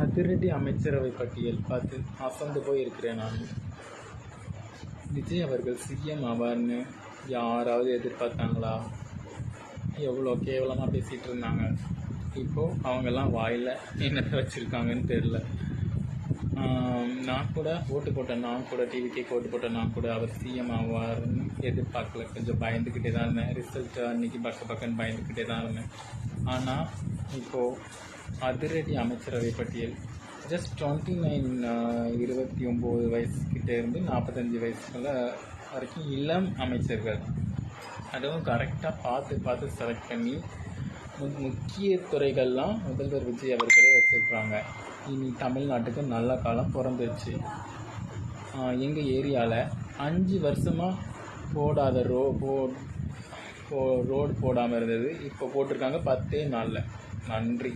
அதிரடி அமைச்சரவை பட்டியல் பார்த்து அசந்து போய் இருக்கிறேன் நான். விஜய் அவர்கள் சிஎம் ஆவார்னு யாராவது எதிர்பார்த்தாங்களா? எவ்வளோ கேவலமாக பேசிகிட்டு இருந்தாங்க. இப்போது அவங்கெல்லாம் வாயில் என்ன வச்சுருக்காங்கன்னு தெரில. நான் கூட ஓட்டு போட்டேன், நான் கூட டிவிக்கு ஓட்டு போட்டேன், நான் கூட அவர் சிஎம் ஆவார்னு எதிர்பார்க்கல. கொஞ்சம் பயந்துக்கிட்டே தான் இருந்தேன். ரிசல்ட்டு அன்றைக்கி பக்கன்னு பயந்துக்கிட்டே தான் இருந்தேன். ஆனால் இப்போது அதிரடி அமைச்சரவை பட்டியல் ஜஸ்ட் 29 வயசுக்கிட்டே இருந்து 45 வயசுக்குள்ள வரைக்கும் இளம் அமைச்சர்கள், அதுவும் கரெக்டாக பார்த்து செலக்ட் பண்ணி முக்கிய துறைகள்லாம் முதல்வர் விஜய் அவர்களே வச்சுருக்குறாங்க. இனி தமிழ்நாட்டுக்கு நல்ல காலம் பிறந்துருச்சு. எங்கள் ஏரியாவில் 5 வருஷமாக போடாத ரோடு போடாமல் இருந்தது. இப்போ போட்டிருக்காங்க 10 நாளில். நன்றி.